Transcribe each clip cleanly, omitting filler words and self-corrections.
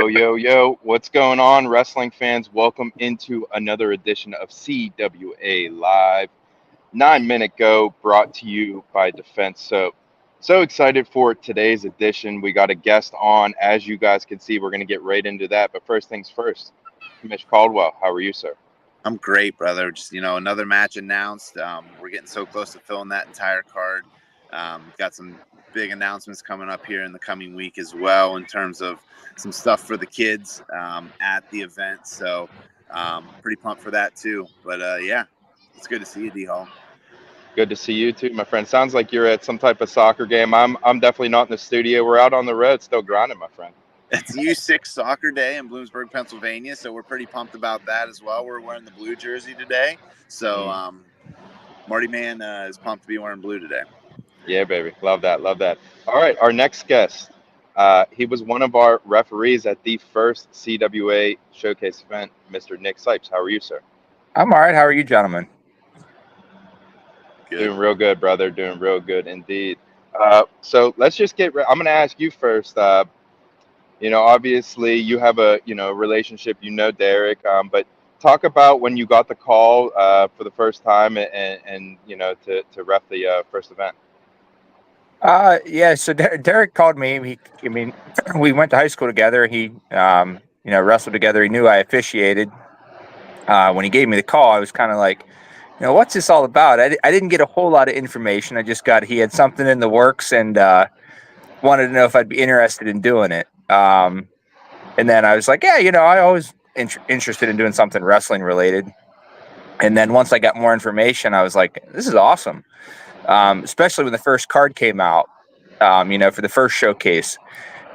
Yo, what's going on, wrestling fans? Welcome into another edition of CWA Live. 9-Minute Go, brought to you by Defense Soap. So excited for today's edition. We got a guest on. As you guys can see, we're going to get right into that. But first things first, Commish Caldwell, how are you, sir? I'm great, brother. Just, another match announced. We're getting so close to filling that entire card. Got some big announcements coming up here in the coming week as well in terms of some stuff for the kids at the event. So pretty pumped for that too. But yeah, it's good to see you, D-Hall. Good to see you too, my friend. Sounds like you're at some type of soccer game. I'm definitely not in the studio. We're out on the road still grinding, my friend. It's U6 Soccer Day in Bloomsburg, Pennsylvania, so we're pretty pumped about that as well. We're wearing the blue jersey today, so Marty Man is pumped to be wearing blue today. Yeah, baby. Love that. All right, our next guest. He was one of our referees at the first CWA Showcase event, Mr. Nick Sipes. How are you, sir? I'm all right. How are you, gentlemen? Good. Doing real good, brother. Doing real good indeed. So let's just I'm going to ask you first. Obviously you have a, relationship, Derek, but talk about when you got the call for the first time and to ref the first event. Yeah. So Derek called me. We went to high school together. He, wrestled together. He knew I officiated. When he gave me the call, I was kind of like, what's this all about? I didn't get a whole lot of information. I just got he had something in the works and wanted to know if I'd be interested in doing it. And then I was like, yeah, I always interested in doing something wrestling related. And then once I got more information, I was like, this is awesome. Especially when the first card came out, for the first showcase.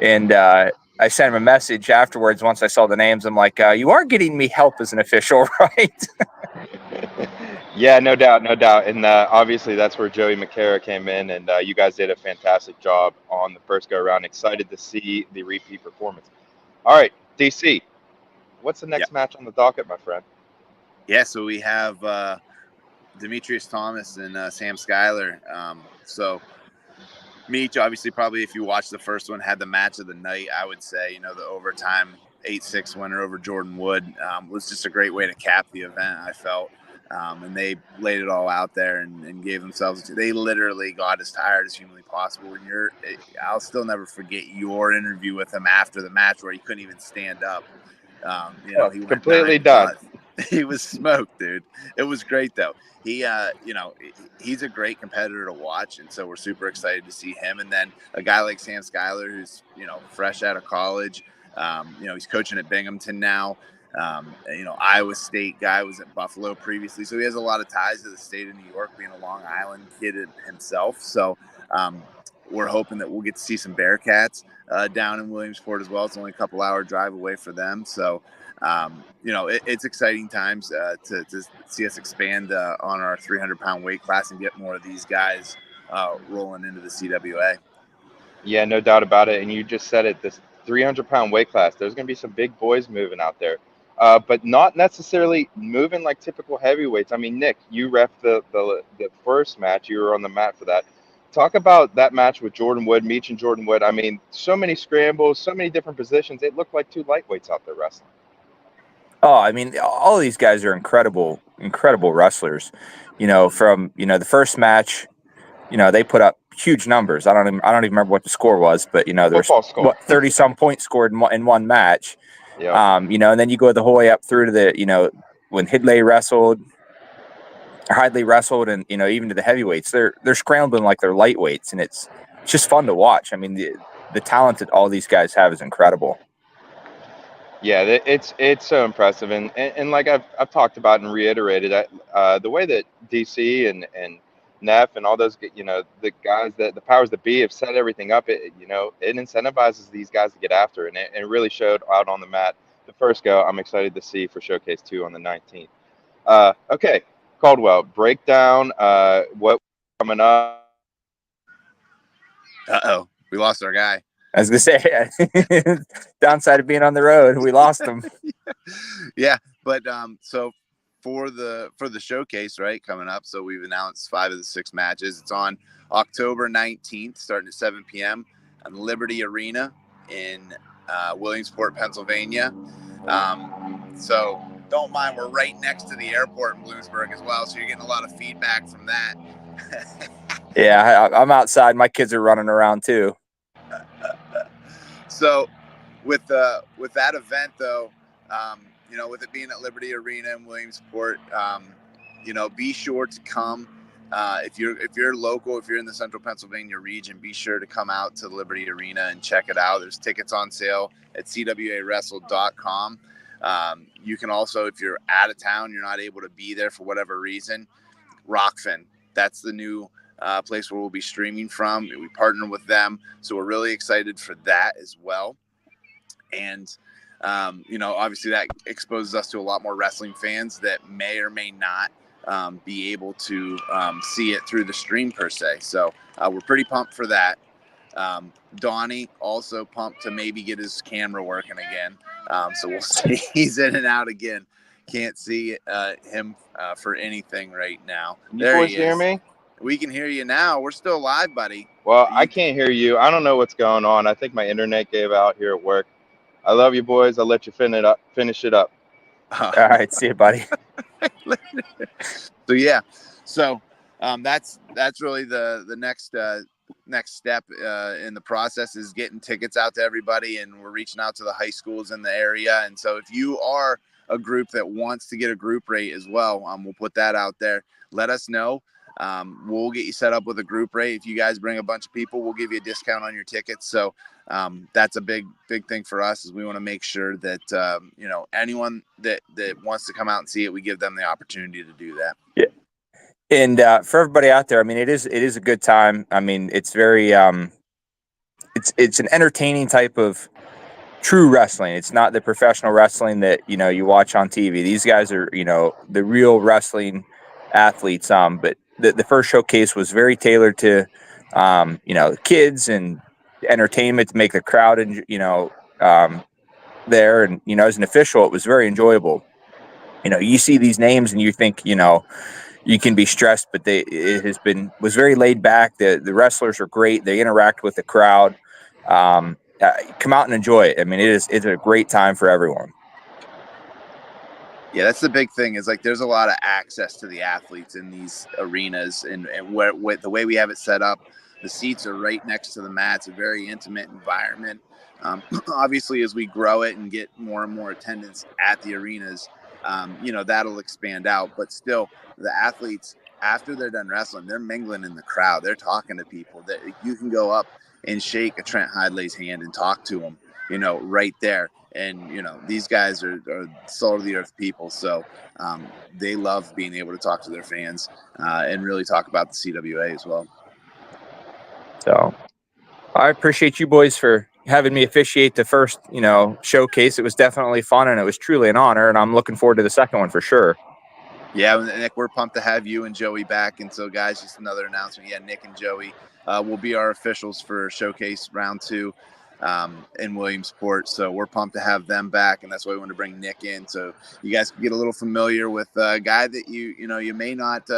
And I sent him a message afterwards once I saw the names. I'm like, you are getting me help as an official, right? Yeah, no doubt. And obviously that's where Joey McCara came in, and you guys did a fantastic job on the first go-around. Excited to see the repeat performance. All right, DC, what's the next match on the docket, my friend? Yeah, so we have Demetrius Thomas and Sam Schuyler. So Meech, obviously, probably if you watched the first one, had the match of the night, I would say. The overtime 8-6 winner over Jordan Wood was just a great way to cap the event, I felt. And they laid it all out there and gave themselves. They literally got as tired as humanly possible. And I'll still never forget your interview with him after the match where he couldn't even stand up. He went completely done. He was smoked, dude. It was great though. He, he's a great competitor to watch, and so we're super excited to see him. And then a guy like Sam Schuyler, who's fresh out of college. He's coaching at Binghamton now. Iowa State guy, was at Buffalo previously, so he has a lot of ties to the state of New York, being a Long Island kid himself. So we're hoping that we'll get to see some Bearcats down in Williamsport as well. It's only a couple hour drive away for them. So, it's exciting times to see us expand on our 300-pound weight class and get more of these guys rolling into the CWA. Yeah, no doubt about it. And you just said it, this 300-pound weight class, there's going to be some big boys moving out there. But not necessarily moving like typical heavyweights. I mean, Nick, you ref the first match. You were on the mat for that. Talk about that match with Jordan Wood, Meech and Jordan Wood. I mean, so many scrambles, so many different positions. It looked like two lightweights out there wrestling. Oh, I mean, all of these guys are incredible wrestlers. From the first match, they put up huge numbers. I don't even remember what the score was, but there's 30-some points scored in one match. Yeah. And then you go the whole way up through to the when Hidley wrestled, and even to the heavyweights, they're scrambling like they're lightweights, and it's just fun to watch. I mean, the talent that all these guys have is incredible. Yeah, it's so impressive, and like I've talked about and reiterated, the way that DC and Neff and all those, the guys that the powers that be have set everything up. It incentivizes these guys to get after, and it really showed out on the mat the first go. I'm excited to see for Showcase 2 on the 19th. Okay, Caldwell, break down what coming up. We lost our guy. I was gonna say, downside of being on the road, we lost him. Yeah, but so for the showcase, right, coming up, so we've announced 5 of the 6 matches. It's on October 19th, starting at 7 p.m. on Liberty Arena in Williamsport, Pennsylvania. So don't mind, we're right next to the airport in Bloomsburg as well, so you're getting a lot of feedback from that. Yeah, I'm outside. My kids are running around too. So with that event, though, with it being at Liberty Arena in Williamsport, be sure to come. If you're local, if you're in the Central Pennsylvania region, be sure to come out to Liberty Arena and check it out. There's tickets on sale at cwawrestle.com. You can also, if you're out of town, you're not able to be there for whatever reason, Rockfin. That's the new place where we'll be streaming from. We partner with them, so we're really excited for that as well. And obviously that exposes us to a lot more wrestling fans that may or may not be able to see it through the stream per se. So we're pretty pumped for that. Donnie also pumped to maybe get his camera working again. So we'll see. He's in and out again. Can't see him for anything right now. You boys hear me? We can hear you now. We're still live, buddy. Well, I can't hear you. I don't know what's going on. I think my internet gave out here at work. I love you boys. I'll let you finish it up. All right, see you, buddy. So yeah, that's really the next step in the process is getting tickets out to everybody, and we're reaching out to the high schools in the area. And so if you are a group that wants to get a group rate as well, we'll put that out there. Let us know. We'll get you set up with a group rate. If you guys bring a bunch of people, we'll give you a discount on your tickets. So that's a big thing for us, is we want to make sure that anyone that wants to come out and see it, we give them the opportunity to do that. Yeah. And for everybody out there, I mean, it is a good time. I mean, it's very it's an entertaining type of true wrestling. It's not the professional wrestling that you watch on TV. These guys are the real wrestling athletes. But the first showcase was very tailored to kids and entertainment, to make the crowd and there. And as an official, it was very enjoyable. You see these names and you think you can be stressed, but it was very laid back. The wrestlers are great. They interact with the crowd. Come out and enjoy it. I mean, it's a great time for everyone. Yeah, that's the big thing, is like there's a lot of access to the athletes in these arenas, and where the way we have it set up, the seats are right next to the mats, a very intimate environment. Obviously, as we grow it and get more and more attendance at the arenas, that'll expand out. But still, the athletes, after they're done wrestling, they're mingling in the crowd. They're talking to people. That you can go up and shake a Trent Hidley's hand and talk to him, right there. And these guys are salt of the earth people, so they love being able to talk to their fans and really talk about the CWA as well. So I appreciate you boys for having me officiate the first showcase. It was definitely fun, and it was truly an honor, and I'm looking forward to the second one for sure. Yeah, Nick, we're pumped to have you and Joey back. And so, guys, just another announcement. Yeah, Nick and Joey will be our officials for Showcase Round 2 in Williamsport. So we're pumped to have them back, and that's why we want to bring Nick in, so you guys can get a little familiar with a guy that you may not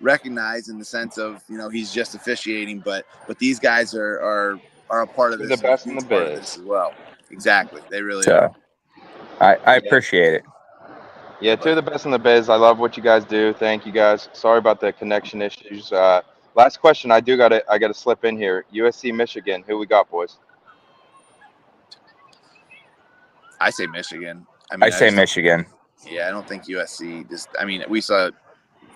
recognize, in the sense of he's just officiating, but these guys are a part of this. The best in the biz as well. Exactly, they really are. I appreciate it. Yeah, two of the best in the biz. I love what you guys do. Thank you guys. Sorry about the connection issues. Last question. I gotta slip in here. USC Michigan. Who we got, boys? I say Michigan. I say Michigan. Yeah, I don't think USC we saw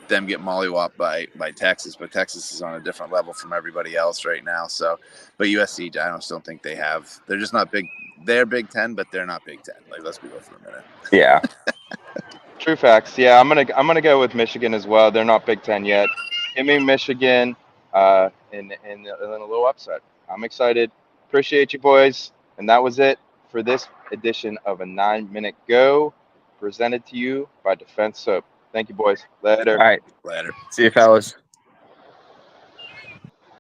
them get mollywopped by Texas, but Texas is on a different level from everybody else right now. So, but USC, I don't think they have. They're just not big. They're Big Ten, but they're not Big Ten. Like, let's be real for a minute. Yeah. True facts. Yeah, I'm gonna go with Michigan as well. They're not Big Ten yet. Give me Michigan, and a little upset. I'm excited. Appreciate you, boys. And that was it for this edition of a 9-Minute Go, presented to you by Defense Soap. Thank you, boys. Later. All right. Later. See you, fellas.